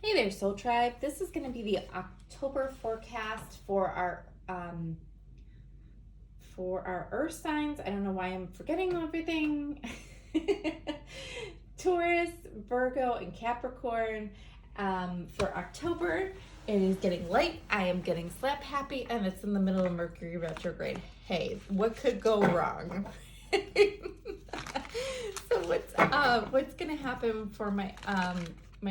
Hey there, Soul Tribe. This is going to be the October forecast for our Earth signs. I don't know why I'm forgetting everything. Taurus, Virgo, and Capricorn for October. It is getting light. I am getting slap happy, and it's in the middle of Mercury retrograde. Hey, what could go wrong? So what's gonna happen for my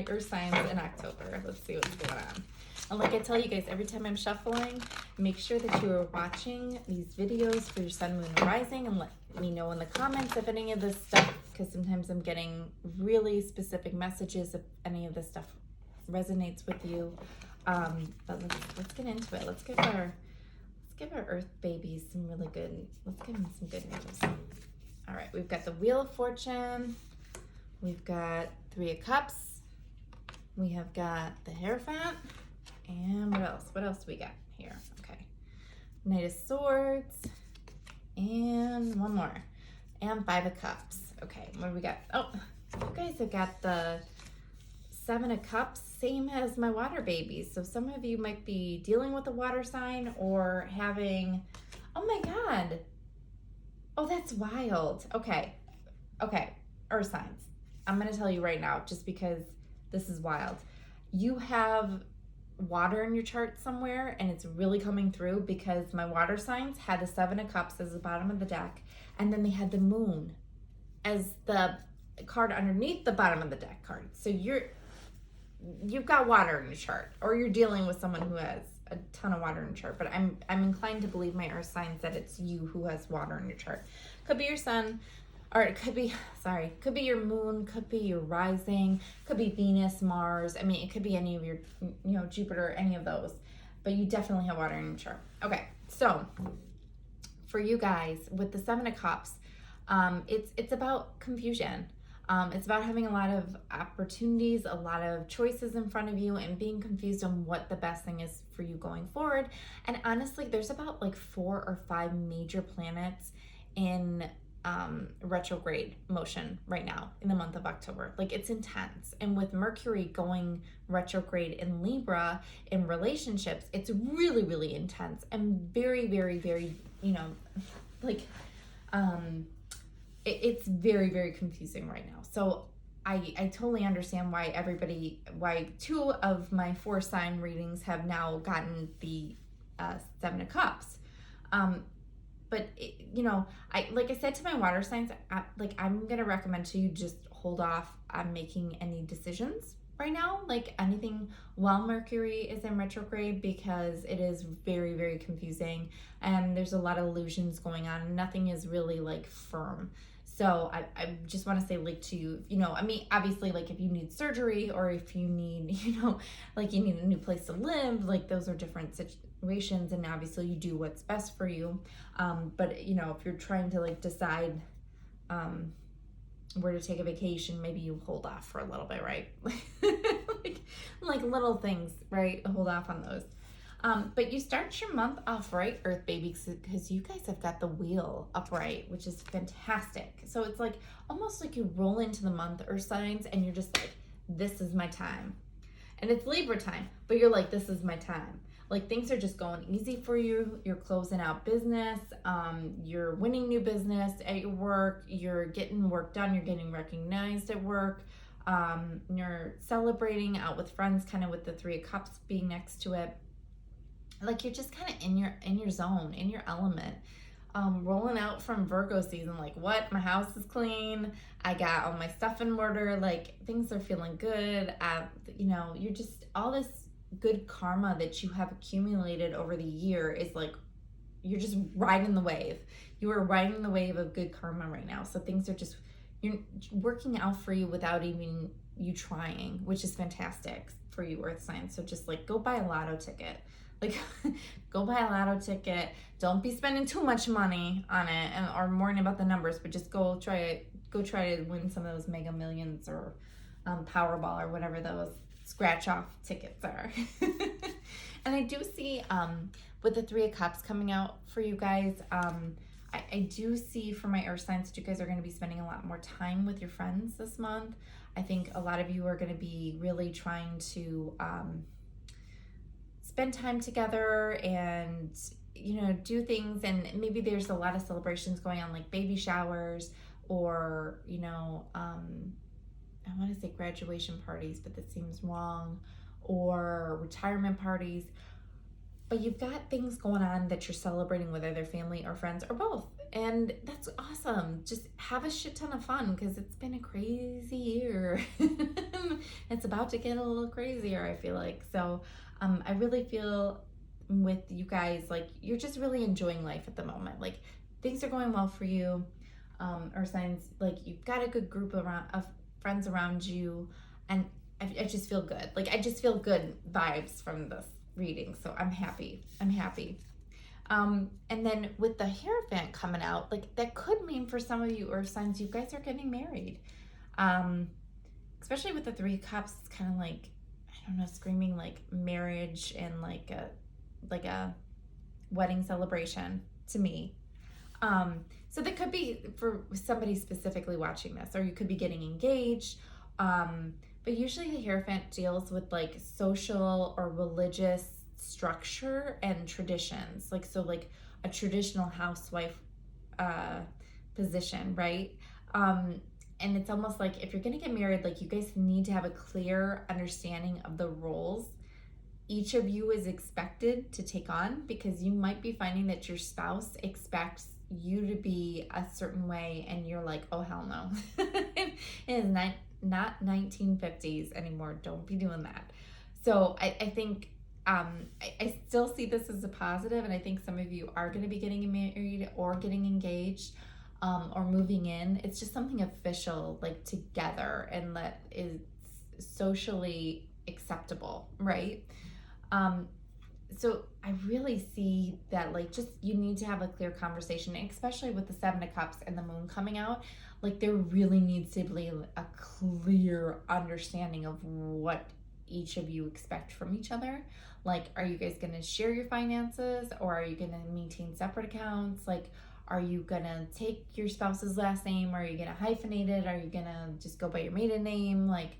Earth signs in October? Let's see what's going on. And like I tell you guys every time I'm shuffling, make sure that you are watching these videos for your sun, moon, and rising, and let me know in the comments if any of this stuff, because sometimes I'm getting really specific messages if any of this stuff resonates with you. But let's get into it. Let's give our Earth babies some really good. Let's give them some good news. All right, we've got the Wheel of Fortune. We've got Three of Cups. We have got the Hierophant. And what else? What else do we got here? Okay. Knight of Swords. And one more. And Five of Cups. Okay, what do we got? Oh, you guys have got the Seven of Cups, same as my water babies. So some of you might be dealing with a water sign or having, oh my God. Oh, that's wild. Okay. Earth signs. I'm going to tell you right now, just because this is wild. You have water in your chart somewhere, and it's really coming through because my water signs had the Seven of Cups as the bottom of the deck, and then they had the Moon as the card underneath the bottom of the deck card. So you've got water in your chart, or you're dealing with someone who has a ton of water in your chart. But I'm inclined to believe my Earth signs that it's you who has water in your chart. Could be your sun, or it could be your moon, could be your rising, could be Venus, Mars. I mean, it could be any of your, Jupiter, any of those. But you definitely have water in your chart. Okay, so for you guys with the Seven of Cups, it's about confusion. It's about having a lot of opportunities, a lot of choices in front of you, and being confused on what the best thing is for you going forward. And honestly, there's about like 4 or 5 major planets in retrograde motion right now in the month of October. Like, it's intense. And with Mercury going retrograde in Libra in relationships, it's really, really intense and very, very, very, it's very, very confusing right now. So I totally understand why 2 of my 4 sign readings have now gotten the Seven of Cups. But like I said to my water signs, I'm gonna recommend to you just hold off on making any decisions right now, like anything while Mercury is in retrograde, because it is very, very confusing and there's a lot of illusions going on and nothing is really like firm. So I just want to say, like, to you, obviously, like, if you need surgery or if you need, like, you need a new place to live, like, those are different situations, and obviously you do what's best for you. But, if you're trying to, like, decide where to take a vacation, maybe you hold off for a little bit, right? like little things, right? Hold off on those. But you start your month off right, Earth babies, because you guys have got the wheel upright, which is fantastic. So it's like almost like you roll into the month, Earth signs, and you're just like, this is my time. And it's Libra time, but you're like, this is my time. Like, things are just going easy for you. You're closing out business. You're winning new business at your work. You're getting work done. You're getting recognized at work. You're celebrating out with friends, kind of with the Three of Cups being next to it. Like, you're just kind of in your zone, in your element. Rolling out from Virgo season, like, what? My house is clean. I got all my stuff in order. Like, things are feeling good. You're just, all this good karma that you have accumulated over the year is like, you're just riding the wave. You are riding the wave of good karma right now. So things are just, you're working out for you without even you trying, which is fantastic for you, Earth signs. So just, like, go buy a lotto ticket. Like, go buy a lotto ticket. Don't be spending too much money on it or worrying about the numbers, but just go try to win some of those Mega Millions or Powerball or whatever those scratch off tickets are. And I do see with the Three of Cups coming out for you guys, I do see for my Earth signs that you guys are going to be spending a lot more time with your friends this month. I think a lot of you are going to be really trying to spend time together and, you know, do things. And maybe there's a lot of celebrations going on, like baby showers or, you know, I want to say graduation parties, but that seems wrong, or retirement parties. But you've got things going on that you're celebrating with either family or friends or both. And that's awesome. Just have a shit ton of fun because it's been a crazy year. It's about to get a little crazier, I feel like. So I really feel with you guys, like you're just really enjoying life at the moment. Like things are going well for you. Or signs, like you've got a good group of friends around you. And I just feel good. Like I just feel good vibes from this reading, so I'm happy. And then with the Hierophant coming out, like that could mean for some of you earth signs, you guys are getting married. Especially with the 3 cups, it's kind of like, I don't know, screaming like marriage and like a wedding celebration to me. So that could be for somebody specifically watching this, or you could be getting engaged. But usually the Hierophant deals with like social or religious structure and traditions. Like, so like a traditional housewife position, right? And it's almost like if you're going to get married, like you guys need to have a clear understanding of the roles each of you is expected to take on, because you might be finding that your spouse expects you to be a certain way and you're like, oh hell no. It is not 1950s anymore. Don't be doing that. So I think I still see this as a positive, and I think some of you are going to be getting married or getting engaged or moving in. It's just something official, like together, and that is socially acceptable, right? So I really see that, like, just you need to have a clear conversation, especially with the 7 of Cups and the moon coming out. Like, there really needs to be a clear understanding of what each of you expect from each other. Like, are you guys going to share your finances, or are you going to maintain separate accounts? Like, are you going to take your spouse's last name, or are you going to hyphenate it? Are you going to just go by your maiden name? Like,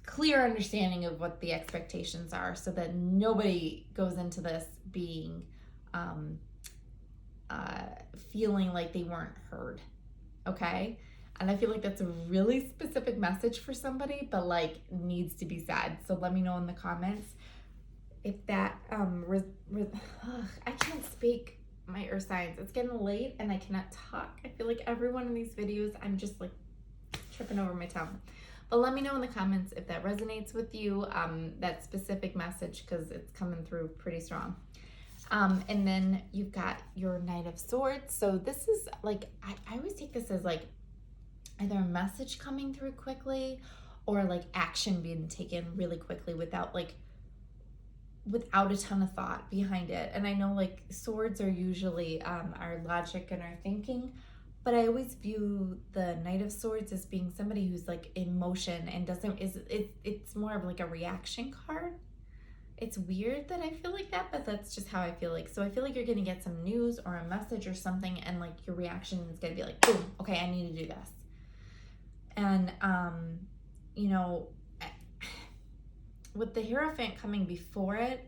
clear understanding of what the expectations are, so that nobody goes into this being feeling like they weren't heard. Okay? And I feel like that's a really specific message for somebody, but like needs to be said. So let me know in the comments if that I can't speak, my earth signs. It's getting late and I cannot talk. I feel like every one of these videos I'm just like tripping over my tongue. But let me know in the comments if that resonates with you, that specific message, because it's coming through pretty strong. And then you've got your Knight of Swords. So this is like, I always take this as like either a message coming through quickly, or like action being taken really quickly without a ton of thought behind it. And I know like swords are usually our logic and our thinking, but I always view the Knight of Swords as being somebody who's like in motion and it's more of like a reaction card. It's weird that I feel like that, but that's just how I feel like. So I feel like you're gonna get some news or a message or something, and like your reaction is gonna be like, boom, okay, I need to do this. And you know, with the Hierophant coming before it,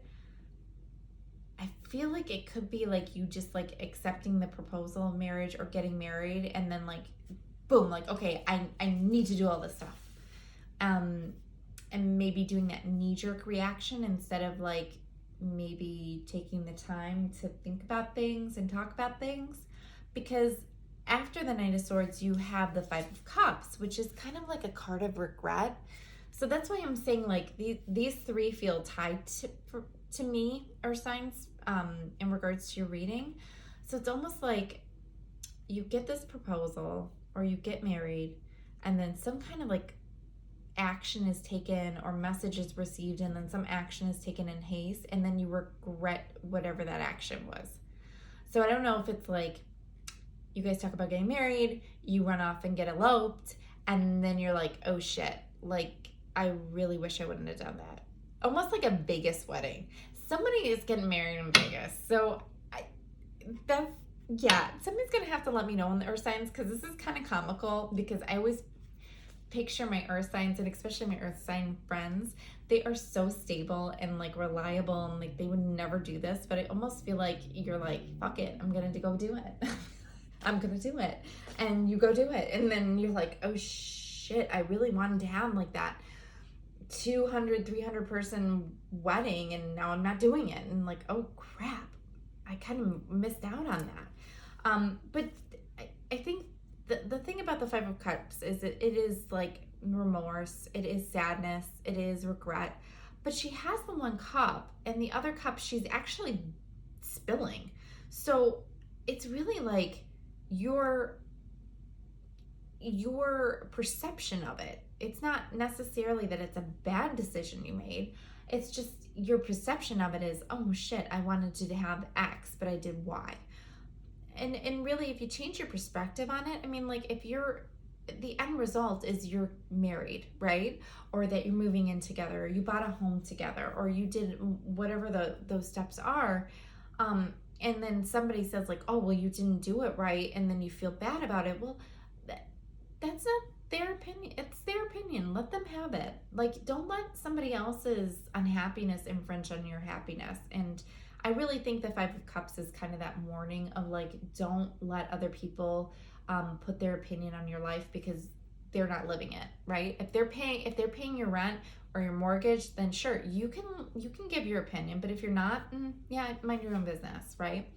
I feel like it could be like you just like accepting the proposal of marriage or getting married, and then like boom, like, okay, I need to do all this stuff. And maybe doing that knee-jerk reaction instead of like maybe taking the time to think about things and talk about things. Because after the Knight of Swords, you have the 5 of Cups, which is kind of like a card of regret. So that's why I'm saying like these 3 feel tied to me, or signs, in regards to your reading. So it's almost like you get this proposal or you get married, and then some kind of like action is taken or message is received, and then some action is taken in haste, and then you regret whatever that action was. So I don't know if it's like you guys talk about getting married, you run off and get eloped, and then you're like, oh shit, like I really wish I wouldn't have done that. Almost like a Vegas wedding. Somebody is getting married in Vegas. So somebody's gonna have to let me know in the earth signs, because this is kind of comical, because I always picture my earth signs, and especially my earth sign friends, they are so stable and like reliable, and like they would never do this, but I almost feel like you're like, fuck it, I'm gonna go do it. I'm gonna do it. And you go do it. And then you're like, oh shit, I really wanted to have like that 200, 300 person wedding, and now I'm not doing it. And like, oh crap, I kind of missed out on that. But I think the thing about the Five of Cups is that it is like remorse, it is sadness, it is regret. But she has the one cup, and the other cup she's actually spilling. So it's really like your perception of it. It's not necessarily that it's a bad decision you made. It's just your perception of it is, oh shit, I wanted to have X, but I did Y. And really, if you change your perspective on it, I mean, like if the end result is you're married, right? Or that you're moving in together, or you bought a home together, or you did whatever those steps are. And then somebody says like, oh, well, you didn't do it right. And then you feel bad about it. Well, that's not their opinion. It's their opinion. Let them have it. Like, don't let somebody else's unhappiness infringe on your happiness. And I really think the Five of Cups is kind of that warning of like, don't let other people put their opinion on your life, because they're not living it, right? If they're paying your rent or your mortgage, then sure, you can give your opinion. But if you're not, yeah, mind your own business, right?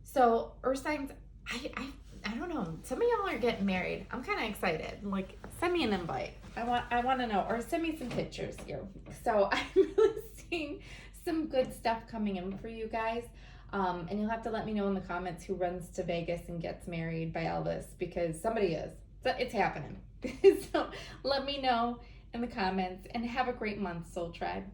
So earth signs, I don't know. Some of y'all are getting married. I'm kind of excited. Like, send me an invite. I want to know, or send me some pictures here. So I'm really seeing some good stuff coming in for you guys. And you'll have to let me know in the comments who runs to Vegas and gets married by Elvis, because somebody is. So it's happening. So let me know in the comments, and have a great month, Soul Tribe.